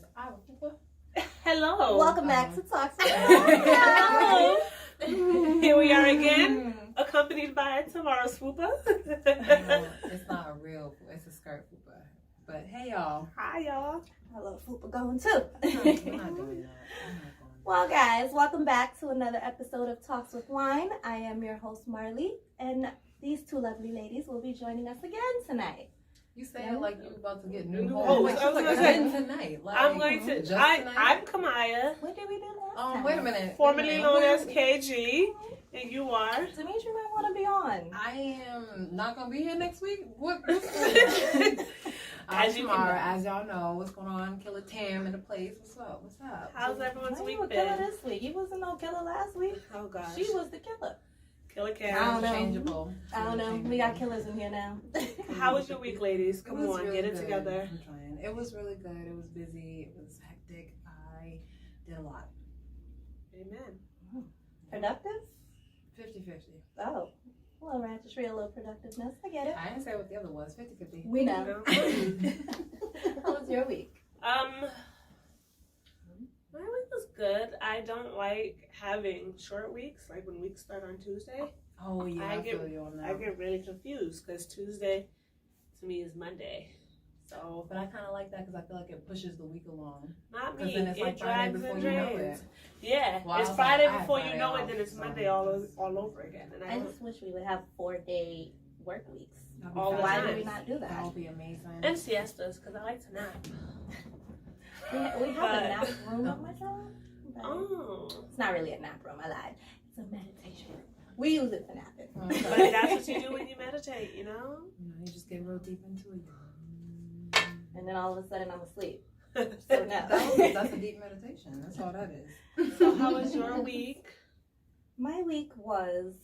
this hour. Hello. Welcome back to Talks with Hello. Here we are again, accompanied by tomorrow's fupa. No, it's not a real, it's a skirt fupa. But hey, y'all. Hi, y'all. Hello, Fupa going too. We're not doing that. I'm not going. Well, guys, welcome back to another episode of Talks with Wine. I am your host, Marley, and these two lovely ladies will be joining us again tonight. You saying it like you about to get new New hoes. hoes. I was like, again tonight. Like, I'm going to. just I'm tonight? Kamaya, What did we do last time? Wait a minute. formerly known as KG, and you are. Dimitri might want to be on. I am not gonna be here next week. What? As you tomorrow, can- as y'all know, what's going on? Killer Tam in the place. What's up? What's up? How's everyone's Why week you a killer been? this week? You wasn't no killer last week. Oh gosh. She was the killer. Killer I Cat. don't know. Changeable. I don't know. We got killers in here now. How was your week, ladies? It Come was on, really get it good. together. I'm trying. It was really good. It was busy. It was hectic. I did a lot. Amen. Productive? 50-50. Oh. Well, right, just real low productiveness. I get it. I didn't say what the other was. 50-50. We know. You How was your week? My week was good. I don't like having short weeks, like when weeks start on Tuesday. Oh, yeah. I feel you on that. I get really confused because Tuesday to me is Monday. So, But I kind of like that because I feel like it pushes the week along. not 'Cause me. then it's It like Friday drags before and you know drains. it. Yeah, Well, I it's was Friday like, I had before you Friday know it, off, then it's so Monday all over again. And I just wish we would have 4-day work weeks. That'd be All the Why time. do we not do That that? would be amazing. and siestas because I like to nap. We have But- a nap room at my job. But Oh, it's not really a nap room, I lied. It's a meditation room. We use it for napping. but that's what you do when you meditate, you know. You just get real deep into it. And then all of a sudden I'm asleep. So no. That's a deep meditation. That's all that is. So how was your week? My week was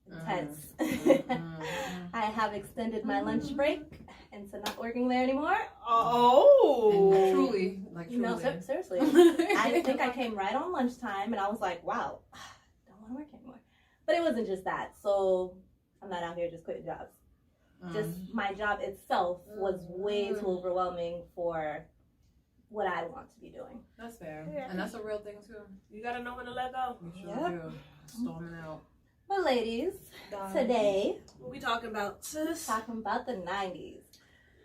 intense. Mhm. I have extended my lunch break into not working there anymore. Oh, And truly, like truly. No, seriously. I think I came right on lunchtime and I was like, wow, don't want to work anymore. But it wasn't just that. So I'm not out here just quitting jobs. Just my job itself was way too overwhelming for what I want to be doing. That's fair. Yeah. And that's a real thing too. you gotta know when to let go. You sure Yep. do. Storming out. But ladies, today, What we talking about, sis? talking about the 90s.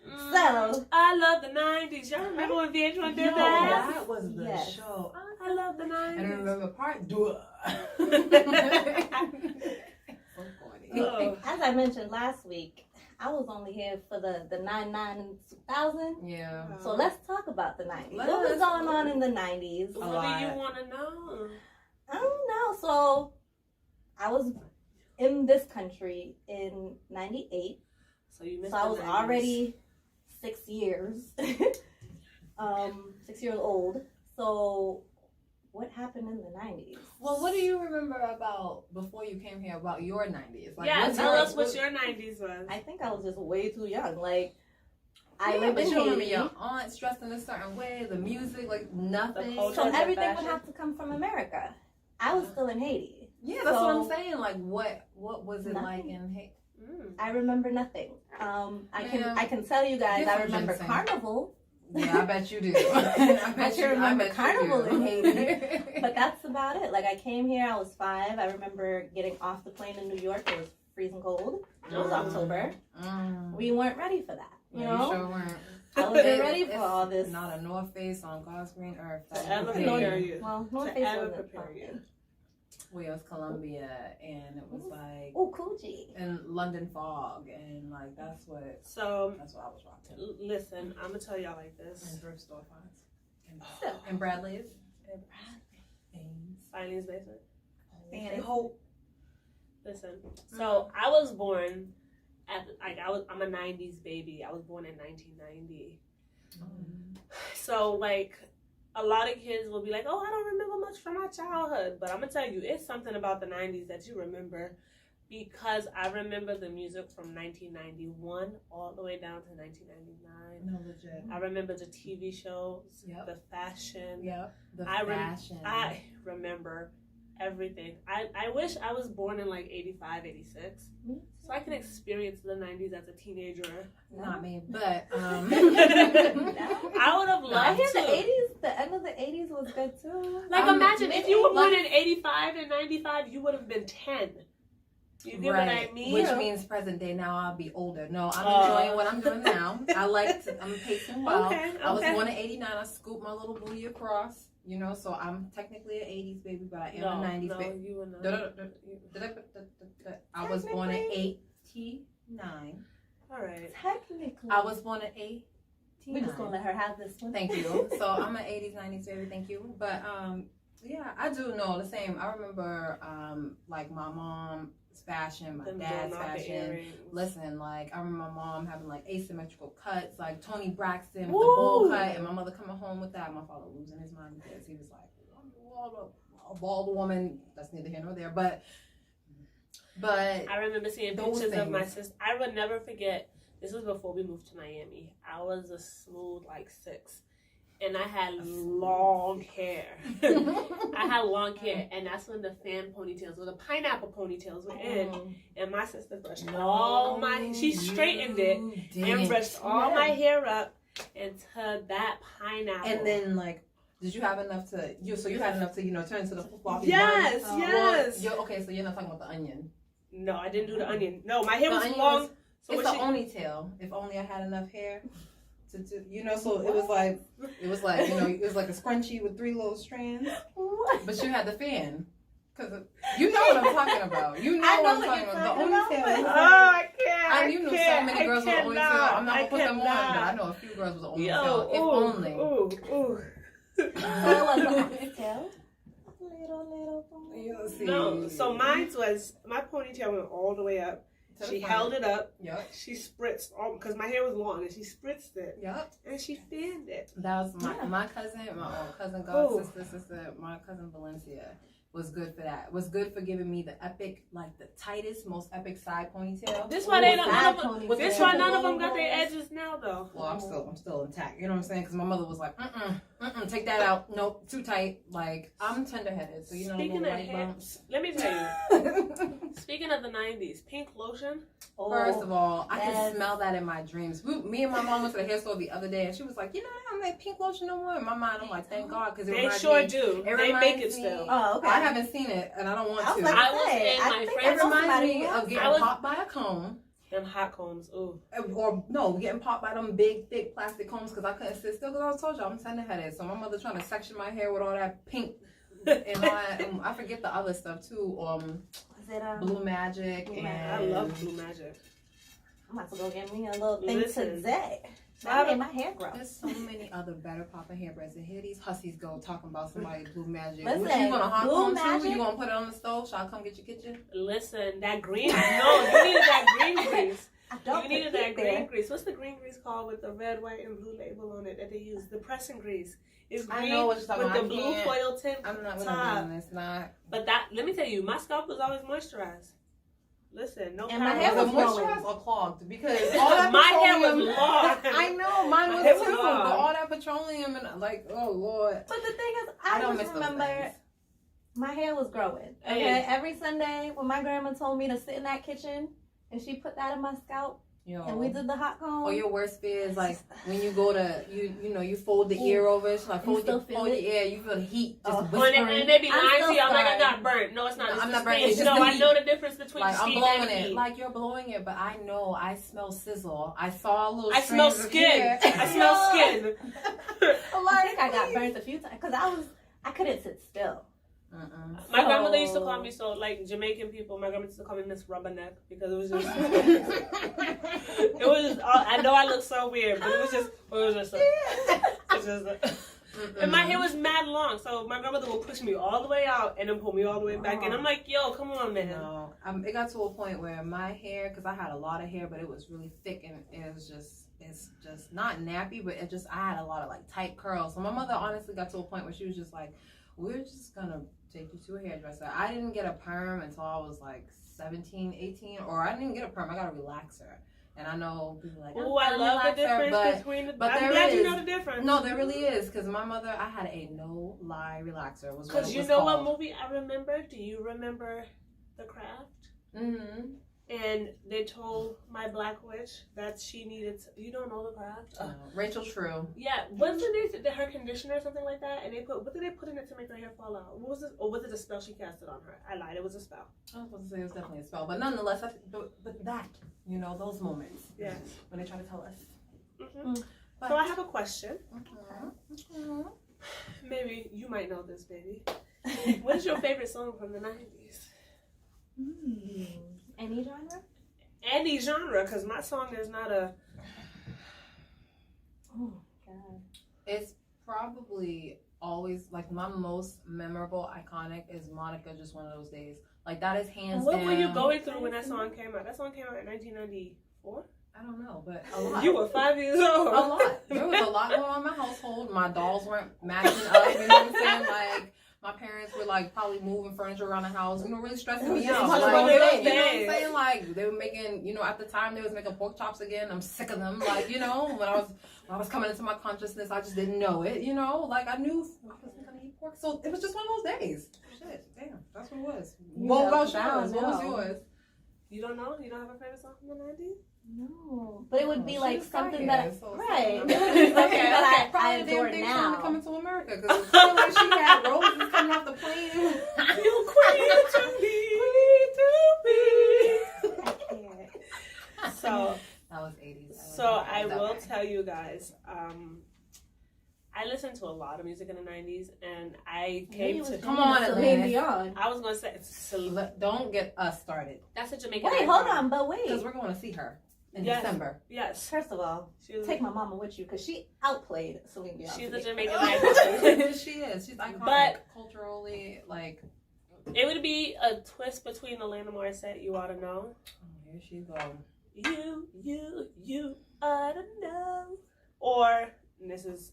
Mm, So- I love the 90s. Y'all remember when VH1 did Yo, that? that was the Yes. show. I love the And I 90s. remember part do So corny. Oh. As I mentioned last week, I was only here for the 99 and 2000. Yeah. So let's talk about the 90s. What was Let's. going on in the 90s? What lot. do you want to know? I don't know. So I was in this country in 98. So you missed So I the was 90s. already 6 years, 6 years old. So what happened in the 90s? Well, what do you remember about before you came here about your 90s? Like, Yeah, what's tell your- us what your 90s was. I think I was just way too young. Like, I Yeah, lived but in you remember Haiti. your aunt dressed in a certain way, the music, like nothing. The culture. So Culture, everything would fashion. have to come from America. I was still in Haiti. Yeah, that's what I'm So- saying. Like, what was it like Nothing. in Haiti? Mm. I remember nothing. Yeah. I can tell you guys. Get I some remember ginseng. Carnival, Yeah, I bet you do. I I can remember Carnival in Haiti. Haiti. but that's about it. Like I came here, I was 5. I remember getting off the plane in New York. It was freezing cold. It was October. We weren't ready for that. You Yeah, know, you sure weren't. I wasn't It- ready for it's all this. Not a North Face on God's green earth. that To ever would be- prepare you. Well, North To Face ever wasn't prepare you. pumping. Well, it was Columbia, and it was like Oh, Coochie. and London fog, and like that's what So, I was rocking. listen, I'm going to tell y'all like this. And thrift store finds. Still. And Bradley's. Filing's basement. And Hope. Listen, so I was born I'm a 90s baby. I was born in 1990. So, like, a lot of kids will be like, oh, I don't remember much from my childhood. But I'm going to tell you, it's something about the 90s that you remember because I remember the music from 1991 all the way down to 1999. No, legit. I remember the TV shows, Yep. the fashion. Yep. The I fashion. I remember everything. I wish I was born in like 85, 86. So I can experience the 90s as a teenager. Not me, but I would have I loved hear to. the 80s, the end of the 80s was good too. Like, imagine if you were born like- in 85 and 95, you would have been 10. You get what I mean? Which means present day now I'll be older. No, I'm Oh. enjoying what I'm doing now. I'm pacing well. Okay, I was okay. born in 89. I scooped my little booty across. You know, so I'm technically an 80s baby, but I am a 90s no, baby. you were not. I was born in 89. All right. Technically. I was born in 89. We're just gonna let her have this one. Thank you. So I'm an 80s, 90s baby. Thank you. But yeah, I do know the same. I remember like my mom's fashion, my Them dad's doing all the fashion. earrings. Listen, like I remember my mom having like asymmetrical cuts, like Tony Braxton with Woo! the bowl cut, and my mother coming home with that. My father losing his mind because he was like, a bald woman. That's neither here nor there. But I remember seeing those pictures of my things. sister. I would never forget. This was before we moved to Miami. I was a smooth like 6, and I had long hair. I had long hair, and that's when the fan ponytails or the pineapple ponytails were in. And my sister brushed all my. She straightened it and brushed all my hair up into that pineapple. And then like. Did you have enough to So you had enough to turn into the fluffy Yes, bun? yes. Okay, so you're not talking about the onion. No, I didn't do the onion. No, my hair The was onion long. was- So It's when the only tail. If only I had enough hair to so it was like it was like a scrunchie with 3 little strands. What? But you had the fan. Cause you know what I'm talking about. You know I know what I'm what talking you're about. The talking only about, tail. but- was I can't. I you knew so many girls with the only tail. I'm not gonna put them on, but I cannot. know a few girls with the only Yo, tail. If only. Ooh. So it was a ponytail. Little You'll see. No, so mine was my ponytail went all the way up. To the She front. held it up. Yep. She spritzed all because my hair was long, and she spritzed it Yep. and she fanned it. That was my cousin, cousin, god sister, my cousin Valencia was good for that. Was good for giving me the epic, like the tightest, most epic side ponytail. This why they don't. Side None of them, ponytail. this why none of them got their edges now though. Well, I'm still intact. You know what I'm saying? Because my mother was like, take that out. Nope, too tight. Like I'm tender-headed, so Speaking little of white hair, bumps. let me tell you. Speaking of the 90s, pink lotion. First of all, I yes. can smell that in my dreams. Me and my mom went to the hair store the other day, and she was like, "You know, I don't like pink lotion no more." In my mind, I'm like, "Thank God," because They sure do. It They make reminds it me- still. Oh, okay. I haven't seen it, and I don't want I was to. like, I was hey, in I my think friend's It I know reminds somebody me who of has getting I was- popped by a comb. Them hot combs. Ooh. Or no, getting popped by them big, thick plastic combs because I couldn't sit still because I told you I'm tender-headed. So my mother trying to section my hair with all that pink and all that. And I forget the other stuff too. Was it Blue Magic Blue and Magic. I love Blue Magic. I'm about to go get me a little thing Listen. today. So I made my hair grow. There's so many other better popping hair brands. And here these hussies go talking about somebody's Blue Magic. Listen, What, you want a hot Blue comb too? Magic- You want to put it on the stove? Shall I come get your kitchen? Listen, that green. No, you needed that green grease. I don't You needed put that heat green there. grease. What's the green grease called with the red, white, and blue label on it that they use? The pressing grease. It's I green know what you're talking with about. the I blue can't- foil tint. I'm not Top. doing this. Not. But that, let me tell you, my scalp was always moisturized. Listen, no And my powder. hair Was was it growing. moisturized or clogged? Because all that My hair was petroleum- long. I know, mine My was hair too. was But long. all that petroleum and like, oh Lord. But the thing is, I I don't just miss those remember things. my hair was growing. Okay, Hey. every Sunday when my grandma told me to sit in that kitchen and she put that in my scalp and we did the hot comb. Or your worst fear is like when you go to you fold the ear over. It's like You fold still your feel fold it? your ear. You feel the heat just Oh. whispering. And they be I'm lying to so you. I'm like, I sorry. got burnt. No, it's not. No, It's I'm the not burnt. steam. It's just No, the I heat. know the difference between Like I'm steam blowing and it, heat. like you're blowing it, but I know I smell sizzle. I saw a little. I smell strands of skin. hair. I smell skin. I think I got burnt a few times because I couldn't sit still. My grandmother used to So- call me, so like Jamaican people, my grandmother used to call me Miss Rubberneck because it was just, it was just, I know I look so weird, but it was just and my hair was mad long, so my grandmother would push me all the way out and then pull me all the way back in. I'm like, yo, come on, man. No, it got to a point where my hair, because I had a lot of hair, but it was really thick and it was just, it's just not nappy, but I had a lot of like tight curls. So my mother honestly got to a point where she was just like, we're just gonna take you to a hairdresser. I didn't get a perm until I was like 17, 18, or I didn't get a perm. I got a relaxer. And I know people are like, oh, I love the difference between the. But I'm glad you know the difference. No, there really is, because my mother, I had a no lie relaxer. Because you know what movie I remember? Do you remember The Craft? Mm-hmm. And they told my black witch that she needed. You don't know The Craft? Rachel True. Yeah, what's the her conditioner or something like that? And what did they put in it to make her hair fall out? What was it? Or was it a spell she casted on her? I lied. It was a spell. I was going to say it was definitely a spell, but nonetheless, but that, you know, those moments. Yes. When they try to tell us. Mm-hmm. So I have a question. Mm-hmm. Maybe you might know this, baby. What is your favorite song from the 90s? Any genre? Any genre, because my song is not a. Oh God. It's probably always like my most memorable, iconic is Monica. Just one of those days. Like that is hands What down. were you going through when that song came out? That song came out in 1994. I don't know, but a lot. You were 5 years old. A lot. There was a lot going on in my household. My dolls weren't matching up. You know what I'm saying? Like my parents were like probably moving furniture around the house. You know, really stressing me out. Like, Like, one you of know those what I'm days. saying? Like they were making. You know, at the time they was making pork chops again. I'm sick of them. Like you know, when I was coming into my consciousness, I just didn't know it. You know, like I knew I wasn't gonna eat pork, so it was just one of those days. Shit, damn, that's what it was. What about yours? What was yours? You don't know? You don't have a favorite song from the 90s? No, but it would be She like just got something here, that so right. okay. It would be something Okay, that I Probably the adore damn thing trying to come now. into America because it felt like she had roses coming off the plane. You queen to be. I can't. So that was 80s. So I will tell you guys, I listened to a lot of music in the 90s, and I came to. Come on, Celine Atlantis. Dion. I was going to say, Don't get us started that's a Jamaican Wait, icon. hold on, but because wait. we're going to see her in Yes. December. Yes. First of all, She was, take my mama with you because she outplayed Celine Dion. she's to a me. Jamaican icon. She is. She's iconic. But- culturally, like. It would be a twist between Alaina Morissette, You Ought to Know. Here she goes. You ought to know. Or, and this is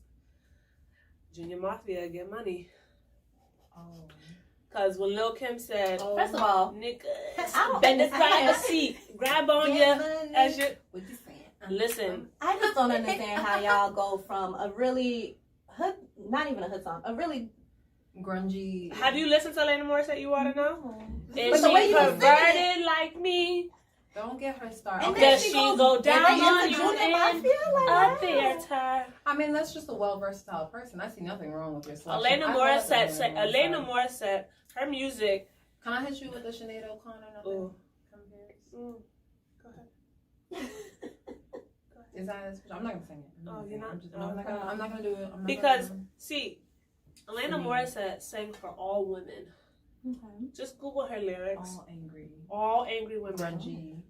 Junior Mafia, Get Money. Oh. Because when Lil Kim said, First of all, nigga, I don't bend the understand. driver's seat, grab on you as you. What you saying? Listen, I just don't understand how y'all go from a really hood, not even a hood song, a really Grungy. have you listened to Alaina Morissette, You Ought to Know? Is But the way she you was singing perverted like me? Don't get her started. And Okay. then Does she go down right on into you Junior in Mafia, like, a wow. theater? I mean, that's just a well versatile person. I see nothing wrong with your selection. Alaina I love Morissette, Alaina Morissette, her music. Can I hit you with the Sinead O'Connor? Nothing Ooh. compares? Go ahead. Is that? I'm not gonna sing it. Oh, you're not? I'm not gonna do it. I'm not Because- gonna, See, Alaina Singing. Morissette sang for all women. Okay. Just Google her lyrics. all angry, All angry women. grungy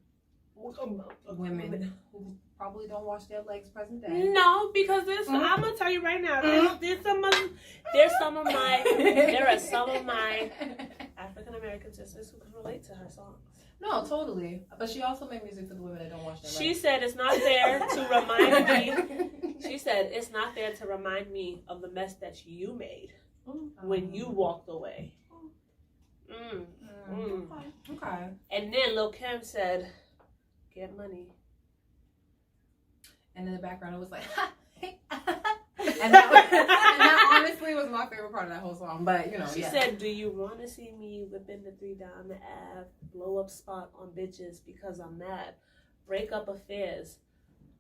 women who probably don't wash their legs present day. No, because there's. I'm gonna tell you right now. There are some of my African American sisters who can relate to her songs. No, totally. But she also made music for the women that don't wash their She legs. said it's not there to remind me. She said it's not there to remind me of the mess that you made when you walked away. Okay. And then Lil Kim said, "Get money." And in the background, it was like, and that honestly was my favorite part of that whole song. But, you know, She said, "Do you want to see me whipping the 3 down the Ave, blow up spot on bitches because I'm mad, break up affairs,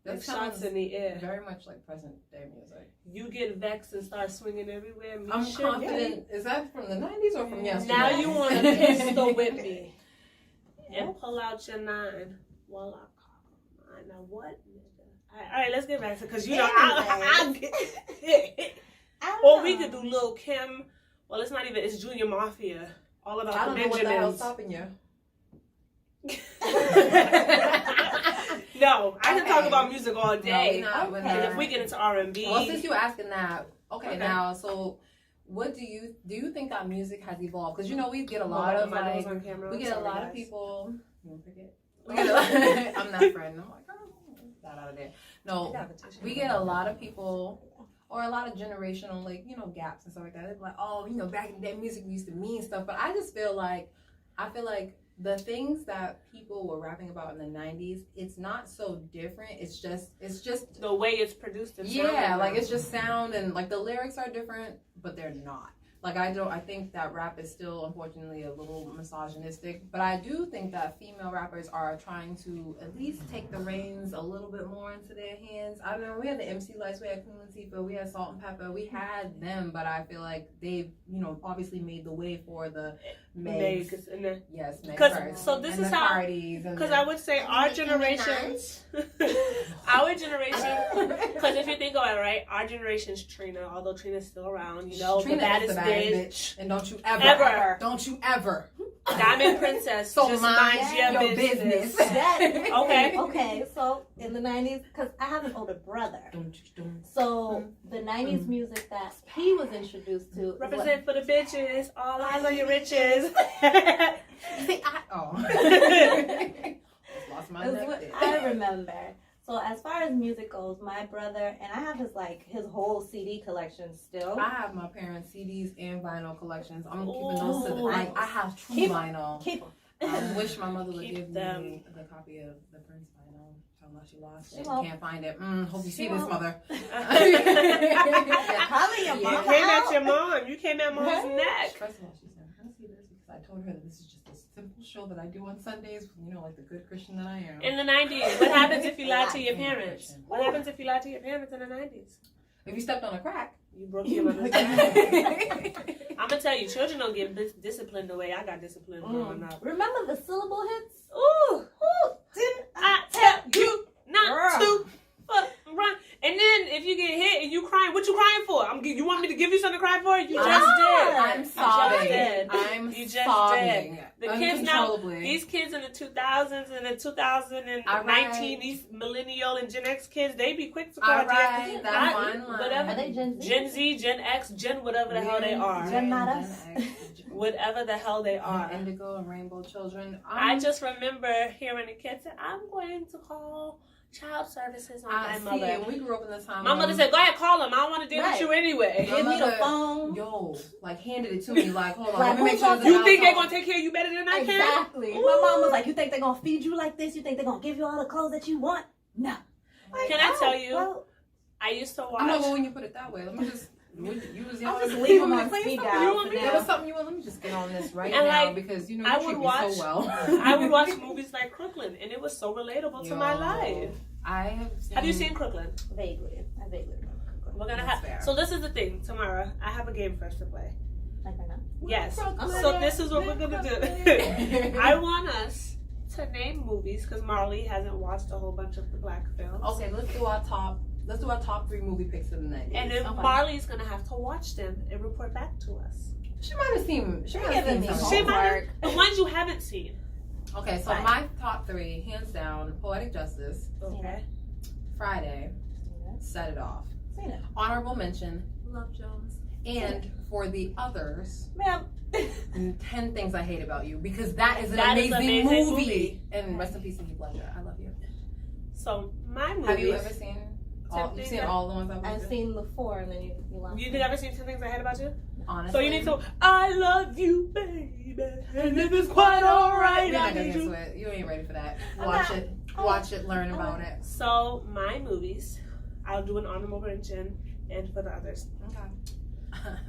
That make shots sounds in the air. very much like present day music. You get vexed and start swinging everywhere. Me I'm shit, confident. Is that from the 90s or from yesterday? Now you want to pistol whip me and pull out your 9 while I cock mine. Now what, nigga? All right, let's get back to because you know or we could do Lil Kim. Well, it's not even. It's Junior Mafia. All about I don't the know what the hell's Benjamins. stopping you. No, I can talk Okay. about music all day. No, we're not. And if we get into R&B, Well, since you asking that, okay, Okay. now, so what do you think that music has evolved? Because, you know, we get a Oh, lot of, my nose like, on camera. we I'm get a sorry, lot guys. of people. You want to pick it? We get a lot, I'm that friend. I'm like, oh, that out of there. No, we get a lot of people, or a lot of generational, like, you know, gaps and stuff like that. They're like, oh, you know, back in the day, music used to mean stuff. But I just feel like, the things that people were rapping about in the 90s, it's not so different. It's just the way it's produced and yeah, like it's just sound and like the lyrics are different, but they're not. Like I think that rap is still unfortunately a little misogynistic, but I do think that female rappers are trying to at least take the reins a little bit more into their hands. I remember we had the MC Lights, we had Queen Latifah, we had Salt and Pepper, we had them, but I feel like they've, obviously made the way for the Megs. Yes, Meg first. So this and is the how, because I would say our generation, our generation, because if you think about it, right, our generation's Trina, although Trina's still around, Trina the baddest bitch. And don't you ever Diamond Princess, so just mind your business. Okay, so in the 90s, because I have an older brother, so the 90s music that he was introduced to represent for the bitches, all eyes on your riches. See, lost my neck. I remember. So as far as music goes, my brother, and I have his whole CD collection still. I have my parents' CDs and vinyl collections. I'm keeping those to I have true vinyl. I wish my mother would give me the copy of the Prince vinyl. Unless she lost it, can't find it. Hope you see this, mother. You came at mom's neck. First of all, she said, "I see this," because I told her that this is just a simple show that I do on Sundays. Like the good Christian that I am. In the 90s, what happens if you lie to your parents? What happens if you lie to your parents in the 90s? If you stepped on a crack, you broke your mother's neck. I'm gonna tell you, children don't get disciplined the way I got disciplined growing up. Remember the syllable hits? Ooh, didn't I tell you not to fuck run? And then if you get hit and you crying, what you crying for? You want me to give you something to cry for? You just did. I'm sobbing. You just did. The kids now, these kids in the 2000s and the 2019, these millennial and Gen X kids, they be quick to cry. Whatever. Are they Gen Z? Gen Z, Gen X, Gen whatever the hell they are. Gen not us. Whatever the hell they are. Indigo and Rainbow Children. I just remember hearing the kids say, "I'm going to call child services on my mother." And we grew up in the time. My mother said, "Go ahead, call them. I don't want to deal with you anyway." Give me the phone. Handed it to me like, hold on, like, let me make sure. You think they're gonna take care of you better than I can? Exactly. My mom was like, "You think they're gonna feed you like this? You think they're gonna give you all the clothes that you want?" No. Can I tell you? I used to watch. No, but when you put it that way, let me just. I'll just leave them on speed dial. There was something you want. Let me just get on this now because you treat me so well. I would watch movies like Crooklyn, and it was so relatable to my life. Have you seen Crooklyn? Vaguely. I vaguely remember Crooklyn. We're gonna have. So this is the thing, Tamara. I have a game for us to play. Like right now? Yes. So this is what we're gonna do. I want us to name movies because Marley hasn't watched a whole bunch of the black films. Okay, let's do our top 3 movie picks of the night. And then Marley's gonna have to watch them and report back to us. She might have seen. She might have. The ones you haven't seen. Okay, so my top 3, hands down: Poetic Justice. Okay. Friday. Set It Off. Seen it. Honorable mention: Love Jones. And for the others, ma'am, 10 Things I Hate About You, because that is an amazing movie. And rest in peace, Heath Ledger. I love you. So my movies. Have you ever seen? You've seen all the ones I've seen the 4, and then you lost. You ever seen 10 Things I Hate About You? Honestly. So you need to. I love you, baby, and if it's quite alright, I need you. You ain't ready for that. Watch it. Learn about it. So my movies, I'll do an honorable mention, and for the others. Okay.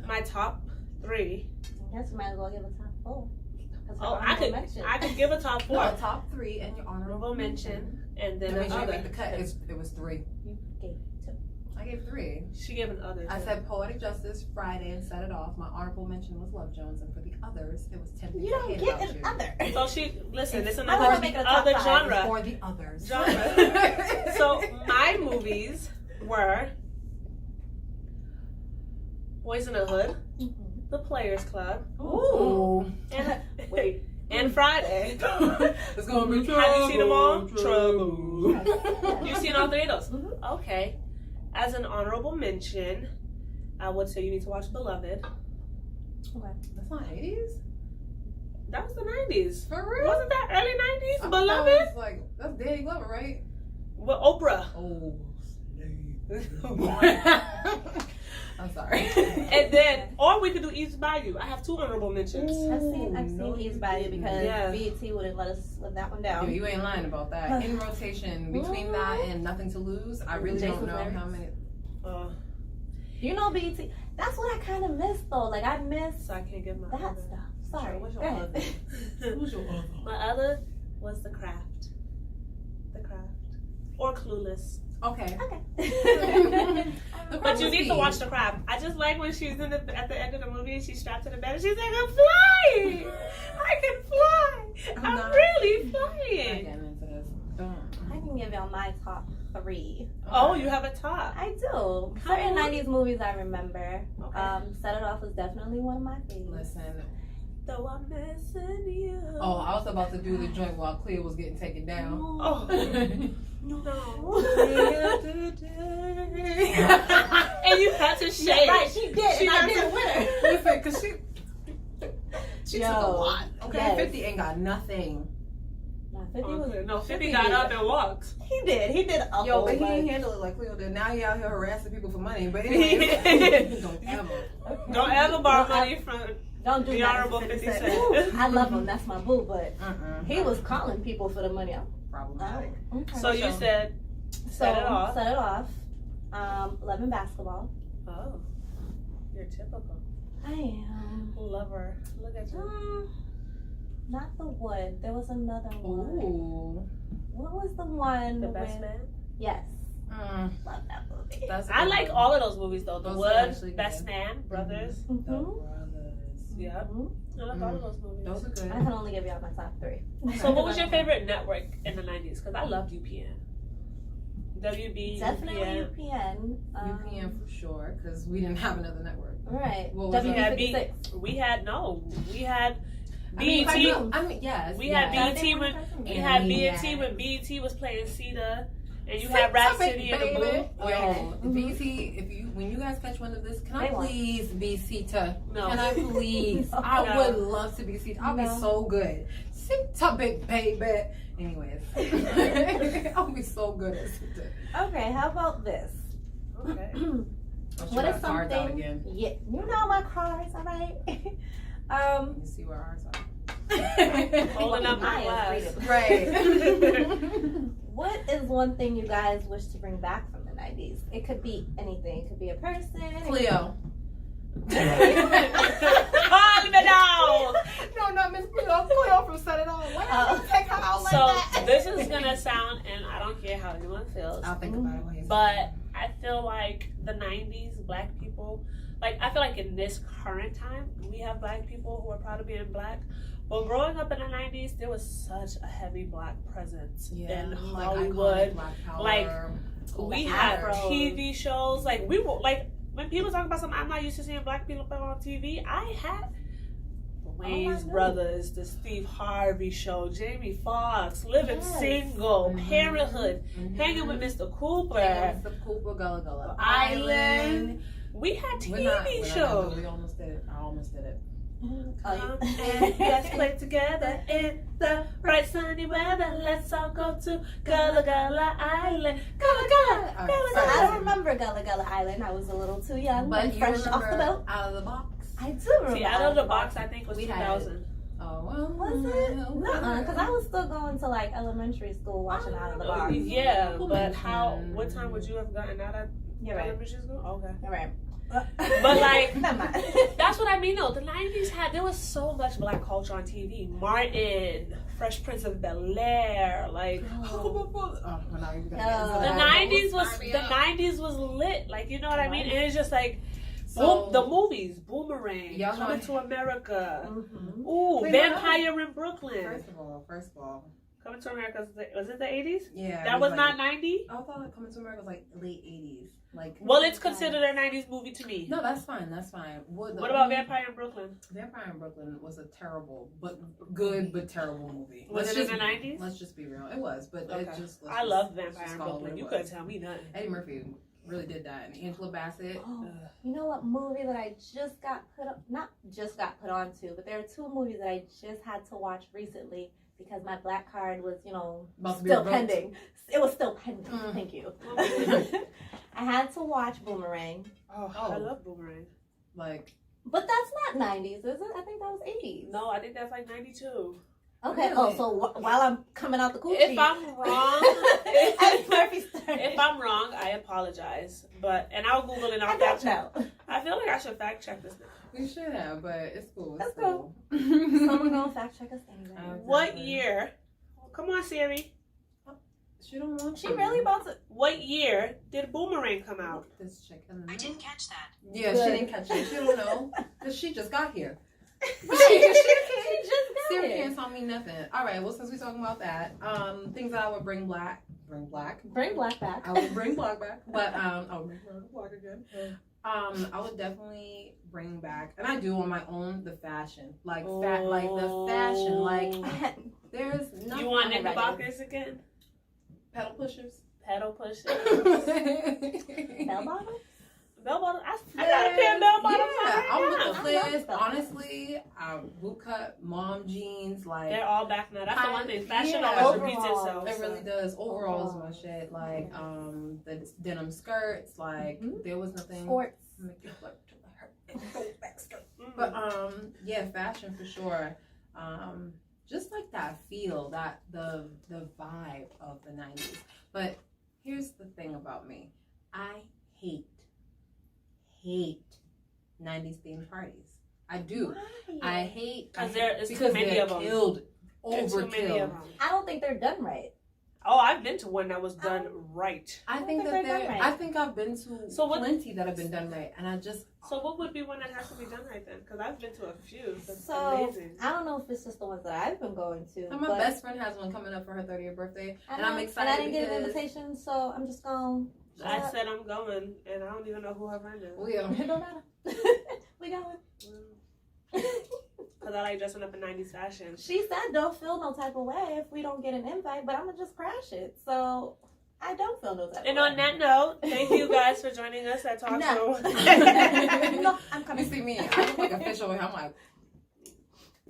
My top 3. I guess you might as well give a top 4. I could give a top 4. No, top 3 and your honorable mention. And then make sure you make the cut. It was 3. You gave 2. I gave 3. She gave an other. I said Poetic Justice, Friday, and Set It Off. My honorable mention was Love Jones, and for the others, it was 10 Things You I don't Hate get About an You. other. So it's I another wanna make it a top other 5 genre. For the others. So my movies were Boys in the Hood, The Players Club, Ooh. and Friday. It's gonna be trouble. Have you seen them all? Trouble. You've seen all 3 of those? Mm-hmm. Okay. As an honorable mention, I would say you need to watch Beloved. Okay. That's not 80s? That was the 90s. For real? Wasn't that early 90s? I Beloved? That's Danny Glover, right? With Oprah. Oh, I'm sorry. And then, or we could do East Bayou. I have 2 honorable mentions. I've seen East Bayou because Yeah. BET wouldn't let us let that one down. Yo, you ain't lying about that. In rotation between that and Nothing to Lose, I really Jason's don't know lyrics. how many. You know BET. That's what I kind of miss though. Like I miss So I can't get my that other. stuff. Sorry. What's Go your ahead. other? Who's your other? My other was The Craft. The Craft. Or Clueless. Okay. Okay. But you need to watch The Craft. I just like when she's at the end of the movie and she's strapped to the bed and she's like, I'm flying! I can fly! I'm really I'm flying! getting into this. I can give y'all my top 3. Oh, you have a top. I do. Come Certain on. 90s movies I remember. Okay. Set It Off was definitely one of my favorites. Listen. Though I'm missing you. Oh, I was about to do the joint while Cleo was getting taken down. Oh. No. And And you had to shake. Yeah, right, she did. She and I had didn't to- win her. Listen, because she took a Yo, lot. Okay, yes. 50 ain't got nothing. Nah, 50 was. Okay. No, 50 50 got did. up and walked. He did. He did a Yo, whole but he bunch. ain't handle it like Cleo did. Now he out here harassing people for money. But anyway, don't ever. Okay. Don't ever borrow Don't money from Don't do the that. Honorable 50 50 Cent. Cent. I love him. That's my boo. But Uh-uh. he was calling people for the money. Problematic. Okay. So you said Set It Off. Set It Off. Love and Basketball. Oh, you're typical. I am. Lover. Look at you. Not the Wood. There was another one. Ooh. What was the one? The Best with- Man. Yes. Mm, Love that movie. that's a I good like one. all of those movies though. The Those are Wood, actually Best good. Man, Brothers. The Mhm. Brothers. Yeah, I like all of those movies. Those are good. I can only give y'all my top 3. So what was your favorite network in the 90s? Because I loved UPN. WB, Definitely UPN. UPN. UPN for sure, because we didn't have another network. Right. What was it? WB56. We had I BET. mean, yes. We yes. had BET when we had Yeah. BET when BET was playing Sita, and you Sing had Rap to me, City and the baby. Blue. Oh, Yeah. BT, when you guys catch one of this, can I They won't. please be Sita? No. Can I please? No. I would love to be Sita. I'll be No. so good. Sita, big baby. Anyways, I'll be so good at Sita. Okay, how about this? Okay. What is Cards out something? again. Yeah, you know my cards, all right. Let me see where ours are. Holding up my Mine is glass. readable. Right. What is one thing you guys wish to bring back from the 90s? It could be anything. It could be a person. Cleo. Calm it down. No, not Miss Cleo. Cleo from Set It Off. Why did you take her out like So that? this is gonna sound, and I don't care how anyone feels, I'll think about it when he's but I feel like the 90s, black people, like I feel like in this current time, we have black people who are proud of being black. But growing up in the 90s, there was such a heavy black presence in Hollywood. Like, we had Afro. TV shows. Like, we were, like, when people talk about something, I'm not used to seeing black people on TV. I had the Wayne's God. Brothers, the Steve Harvey Show, Jamie Foxx, Living Yes. Single, Mhm. Parenthood, Hanging with Mr. Cooper, Mr. Cooper, Gullah Gullah Island. We had TV We're not shows. we almost did it. I almost did it. Come and let's play together in the bright sunny weather. Let's all go to Gullah Gullah Island. Gullah Gullah, All right, Gullah So I Gullah. don't remember Gullah Gullah Island. I was a little too young, But but you fresh off the remember boat. Out of the Box? I do remember. See, out of the box, I think was We 2000. Oh, well. Was it? Nuh-uh, because I was still going to like elementary school watching Out of the Box. Yeah, Who but mentioned- what time would you have gotten out of You're right. elementary school? Okay. You're right. But like, Never mind. that's what I mean though. The 90s there was so much black culture on TV. Martin, Fresh Prince of Bel-Air, like We're not even No. gonna the get into 90s was that. the 90s was lit. Like, you know what I mean? And it's just like So- boom, the movies, Boomerang, Y'all know- Coming to America. Mhm. Ooh, Wait, Vampire in Brooklyn. First of all, Coming to America, was it the 80s? yeah. That it was like, not 90? I thought like Coming to America was like late 80s. Like, Well, it's considered a 90s movie to me. no, that's fine. That's fine. What about only- Vampire in Brooklyn? Vampire in Brooklyn was a terrible, but good, but terrible movie. Was Let's it in just- the 90s? Let's just be real. It was, but it Okay. just. I love let's Vampire just in call it what Brooklyn. it You was. couldn't tell me nothing. Eddie Murphy really did that, and Angela Bassett. Oh, you know what movie that I just got put on, not just got put on to, but there are two movies that I just had to watch recently because my black card was, About to be still revoked. pending. It was still pending. Mm. Thank you. I had to watch Boomerang. Oh, I love Boomerang. Like, But that's not 90s, is it? I think that was 80s. No, I think that's like 92. Okay. Really? Oh, so while I'm coming out the coochie. If I'm wrong, as Murphy started. if I'm wrong, I apologize. And I'll Google it. I I'll don't fact check. know. I feel like I should fact check this now. we should have, but it's cool. It's That's cool. Someone gonna fact check us anyway. Exactly. What year? Come on, Siri. She don't want She to. really about to. What year did Boomerang come out? This chicken. I didn't catch that. Yeah, Good. she didn't catch it. She don't know. Because she just got here. She just got Siri it. can't tell me nothing. All right, well, since we're talking about that, things that I would bring black. Bring black back. I would bring black back. But, I would bring black again. I would definitely bring back, and I do on my own, the fashion. Like, the fashion. Like, there's nothing. You want I'm ready. Knickerbockers again? pedal pushers? Pedal pushers. Bell bottom? Bell bottom. I got a pair of bell bottoms Yeah, right I'm now. with the I love flares. bell Honestly, boot cut, mom jeans, like They're all back now. That's the one thing. Fashion Yeah. always repeats Overalls. itself. it really does. Overall is my Overalls. shit. Like the denim skirts. Like Mhm. there was nothing. Sports. Make it look to her. Back skirt. Mhm. But yeah, fashion for sure. Just like that feel, that the vibe of the 90s. But here's the thing about me. I hate 90s themed parties. I do. I hate Because there is too because many they're of them. killed, There are too many of overkill. them. I don't think they're done right. Oh, I've been to one that was done right. I don't think think that they're done right. I think I've been to So what- plenty that have been done right, and I just So what would be one that has to be done right then? Because I've been to a few. That's So amazing. I don't know if it's just the ones that I've been going to. my but best friend has one coming up for her 30th birthday, and I'm know, excited And I didn't get an because- invitation, so I'm just going. I said I'm going, and I don't even know who her friend is. we It don't matter. We going. Because I like dressing up in 90s fashion. She said don't feel no type of way if we don't get an invite, but I'm gonna just crash it. So I don't feel no type And of on way. that note, thank you guys for joining us at Talk No. Show. No, I'm You coming. see me, I look like a fish over here. I'm like,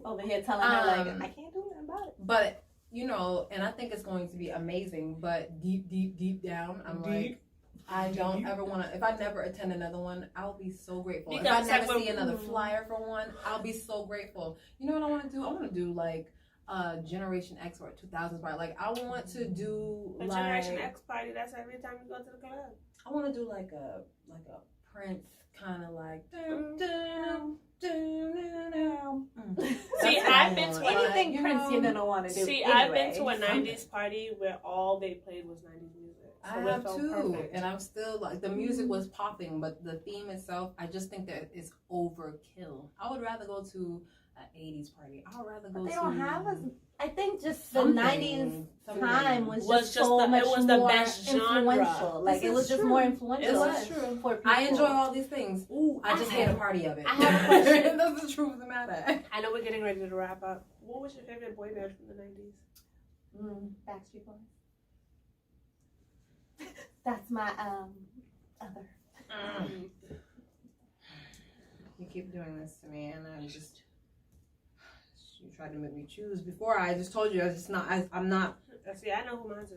Over here telling her like Um, I can't do nothing about it. but and I think it's going to be amazing. But deep down, I'm like, I don't ever want to. If I never attend another one, I'll be so grateful. If I Because, like, never see when- another flyer for one, I'll be so grateful. You know what I want to do? I want to do like Generation X or 2000s party. Like I want to do A like Generation X party, that's every time you go to the club. I want to do like a Prince kind of like. Dun, dun, dun, dun, dun. See, That's what I've I been want. to Anything you Prince know, you're gonna want to do. See, anyway. I've been to a 90s party where all they played was 90s music. So I it have felt too, perfect. and I'm still like the music was popping, but the theme itself, I just think that it's overkill. I would rather go to an 80s party. I would rather go. But they to don't have as. I think just the something- 90s something. time was Was just just so the- it much was the more best genre. influential. Like This it was is just true. more It influential. was true. For people. I enjoy all these things. Ooh, I just hate a party of it. I have a question. That's the truth of the matter. I know we're getting ready to wrap up. What was your favorite boy band from the 90s? Backstreet Boys. That's my other. You keep doing this to me, and I just. You tried to make me choose before. I just told you. I'm not. See, I know who mine is.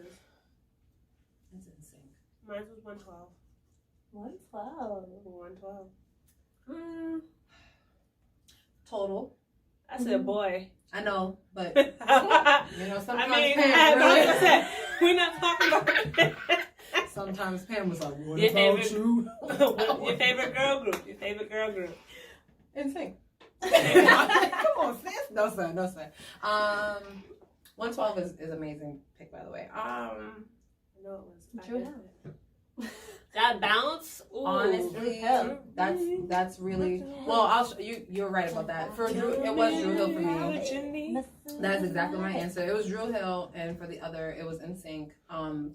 It's insane. Mine was 112. 112. 112. Total. I said boy. I know, but I you know, mean, sometimes like Pam I said, we're not talking about Sometimes Pam was like, "What Your about favorite- you?" your favorite girl group. Your favorite girl group. Insane. Come on, sis. No sir, no sir. 112 is amazing pick, by the way. I know it was. True enough. That bounce. Ooh. Honestly, Hill. that's really well. I'll you're right about that. For Drew, it was Drew Hill for me. That's exactly my answer. It was Drew Hill, and for the other, it was NSYNC.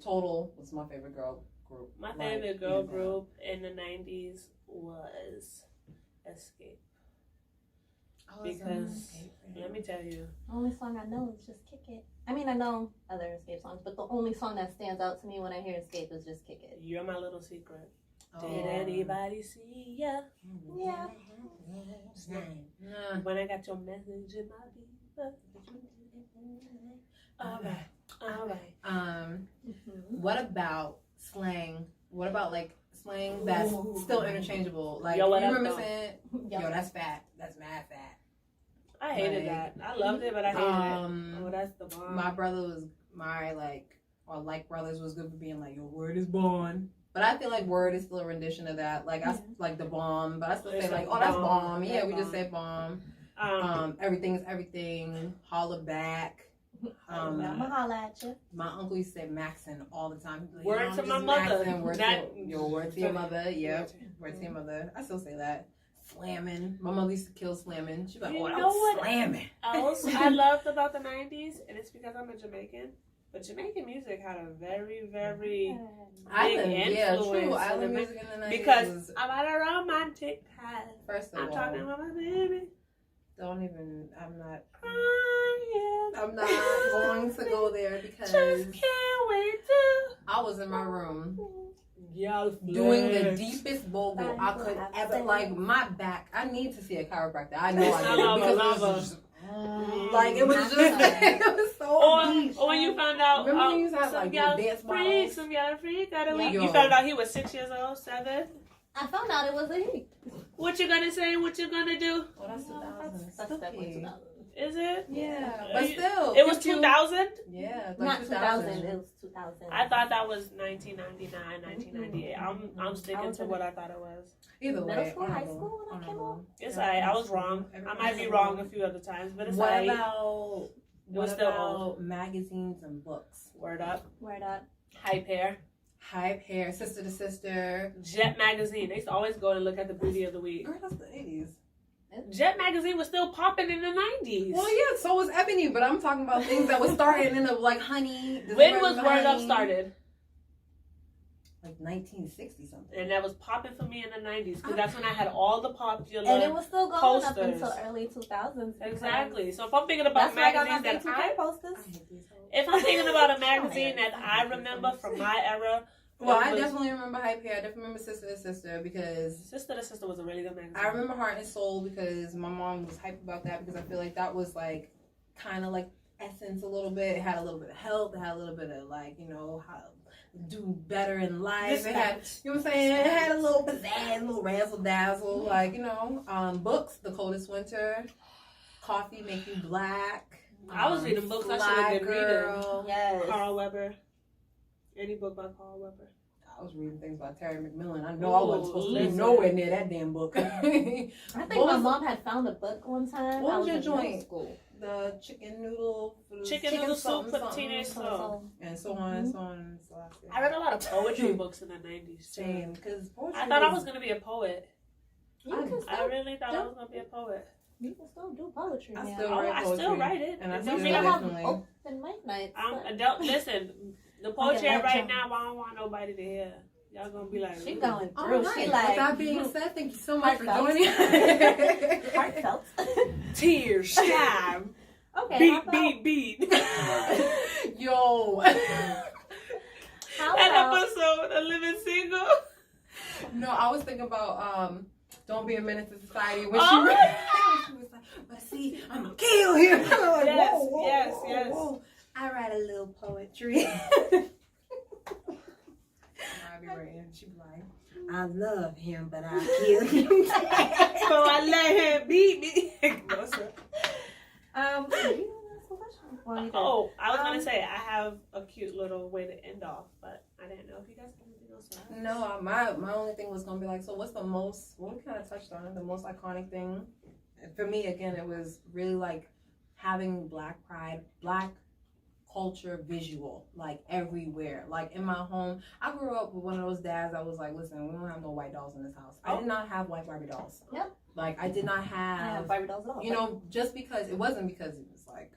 Total was my favorite girl group. My Like, favorite girl hands down. group in the 90s was Escape. Oh, it's Because, Escape. let me tell you, The only song I know is just Kick It. I mean, I know other Escape songs, but the only song that stands out to me when I hear Escape is just Kick It. you're my little secret. Oh. Did anybody see ya? Yeah. Nah. When I got your message in my beeper. All right. What about slang? What about like slang that's still interchangeable? Like, Yo, what you up, remember though? saying, yo, that's fat. That's mad fat. I hated that. I loved it, but I hated it. Oh, that's the bomb. My brother was brothers was good for being like, your word is born. But I feel like word is still a rendition of that. Like, I like the bomb, but I still say like, oh, that's bomb. Yeah, we just say bomb. Everything is everything. Holla back. I'm gonna holla at you. My uncle used to say maxing all the time. Like, word to my mother. Word to your mother. Yep. Word to your mother. I still say that. Slamming. My mother used to kill slamming. She'd be like, You oh, know I'm what slamming. else I loved about the 90s, and it's because I'm a Jamaican, but Jamaican music had a very, very Island, big yeah, influence. true. Island music in the 90s. Because I'm on a romantic path. First of I'm all, talking about my baby. I'm not I'm going to go there because just can't wait to. I was in my room Y'all doing the deepest bogle I could ever. Like, my back, I need to see a chiropractor. I know I do. Because it was just, like, it was just, it was so deep. Or when you found out, remember when you used to have like little dance models? some y'all freak out of Yeah. week. You found out he was 6 years old, 7. I found out it was a he. What you gonna say? What you gonna do? Well, that's 2000. That's definitely 2000. Is it? Yeah, but still. It was 2000? Yeah, like Not 2000. It was 2000. I thought that was 1999, 1998. I'm sticking to what I thought it was. Either way. Middle school, high school when I came on. It's alright. I was wrong. I might be wrong a few other times, but it's What alright. about magazines and books? Word up. Word up. Hype hair. Hype hair, sister to sister. Jet magazine. They used to always go and look at the beauty of the week. Girl, that's the 80s. Jet magazine was still popping in the 90s. Well, yeah, so was Ebony, but I'm talking about things that was starting in the, like, honey. When was Word Up started? Like 1960 something. And that was popping for me in the 90s because that's when I had all the popular And it was still going posters. up until early 2000s. Exactly. So if I'm thinking about magazines that posters. if I'm thinking about a magazine that I remember from my era. Well, I definitely remember Hype Hair. I definitely remember Sister to Sister because Sister to Sister was a really good magazine. I remember Heart and Soul because my mom was hype about that because I feel like that was like kind of like essence a little bit. It had a little bit of health. It had a little bit of like, you know, how to do better in life. It had, you know what I'm saying? It had a little pizzazz, a little razzle dazzle, like, you know, books, The Coldest Winter, Coffee Make You Black. I was reading books I should have been reading. Yes. Carl Weber. Any book by Carl Weber. I was reading things by Terry McMillan. I know I wasn't supposed to be nowhere near that damn book. I think my mom had found a book one time. What was your in joint? middle school. The chicken noodle Soup for teenage soul. And so on and so on and so on. I read a lot of poetry books in the 90s. Same, because I thought I was going to be a poet. You can I really thought I was going to be a poet. You can still do poetry I now. still write I poetry. still write it. And I It still don't mean I have definitely. open mic nights. Listen, the poetry I write now, I don't want nobody to hear. Y'all gonna be like, She going All through. right. She With like that being said, thank you so much for Heartfelt. joining. heartfelt. tears, stab, Okay. beat. Yo. How That about episode, A Living Single. No, I was thinking about Don't Be a Menace to Society when Oh, she was like, but see, I'm gonna kill him. I'm like, Yes, whoa, whoa, yes, whoa, yes. whoa. I write a little poetry. I'd be writing. She'd be like, I love him, but I kill him. So I let him beat me. No, sir. Oh, I was gonna say I have a cute little way to end off, but I didn't know if you guys had anything else to add. No, my only thing was gonna be like, so what's the most? Well, we kind of touched on it. The most iconic thing for me, again, it was really like having Black pride, Black culture visual, like everywhere. Like in my home, I grew up with one of those dads that was like, listen, we don't have no white dolls in this house. I did not have white Barbie dolls. Yep. Like I did not have Barbie dolls at all. you know, just because it wasn't because it was like,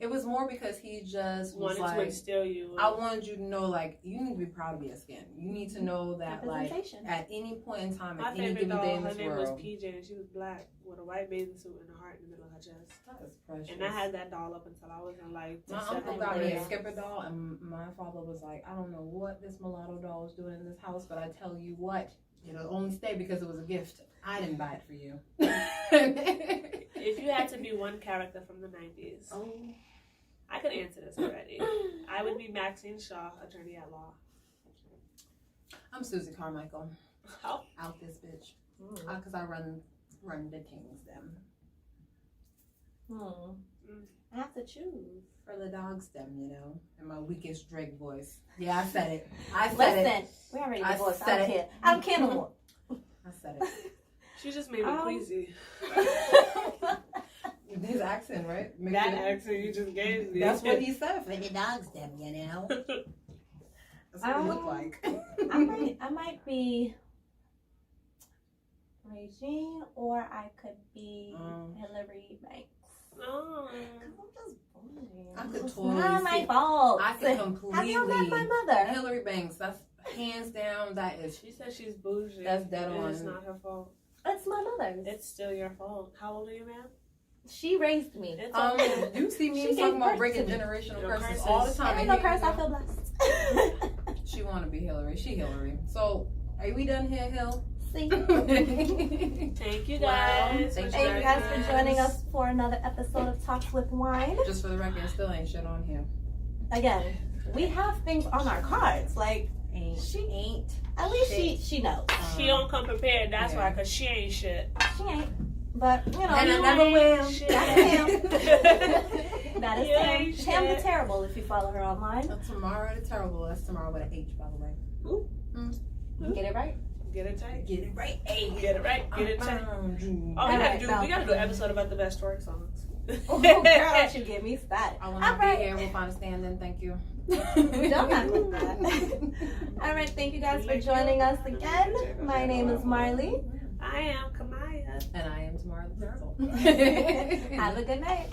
it was more because he just was Wanted to like, instill you. I wanted you to know, like, you need to be proud of your skin. You need to know that, like, at any point in time, My at any favorite given doll, day in her this name world. was PJ, and she was black with a white bathing suit and a heart in the middle of her chest. That is precious. And I had that doll up until I was in like My uncle got me a Skipper doll, and my father was like, I don't know what this mulatto doll is doing in this house, but I tell you what, it'll only stay because it was a gift. I didn't buy it for you. If you had to be one character from the 90s, I could answer this already. I would be Maxine Shaw, attorney at law. I'm Susie Carmichael. How? Out this bitch. Because I run the things them. I have to choose. For the dogs them, you know. In my weakest Drake voice. Yeah, I said it. Listen, we already divorced. I don't care. I don't care no more. I said it. She just made me queasy. His accent, right? That accent you just gave me. That's what he said. For the dogs them, you know. That's what it look like. I might be Regine, or I could be Hillary Banks. Oh. I could It's totally not my see. fault. I could completely. Have you met my mother? Hillary Banks. That's hands down. That is. She said she's bougie. That's dead on. It's not her fault. It's my mother's. It's still your fault. How old are you, ma'am? She raised me. It's okay. You see me She talking gave about birth breaking to me. generational No curses curses. all the time. I ain't no curse. I feel blessed. She want to be Hillary. She Hillary. So, are we done here, Hill? See? Thank you guys. Thank Thank you guys for joining us for another episode of Talks with Wine. Just for the record, still ain't shit on here. Again, we have things on our cards. Like, She ain't. at least she knows. She don't come prepared. That's Yeah. why, because she ain't shit. She ain't. But, you know. And I you never ain't will. shit. That's him. That is You Tam. ain't Tam the shit. Terrible if you follow her online. Tomorrow the Terrible. That's tomorrow with an H, by the way. Get it right? Get it tight. Get it right. Hey. Get it right. Get it tight. Oh, we Alright, gotta do an episode about the best twerk songs. Oh, girl, you get me started. I want to be here. We'll find a stand in. Thank you. Don't act like that. All right, thank you guys for joining us again. My name is Marley. I am Kamaya. And I am tomorrow the Terrible. Have a good night.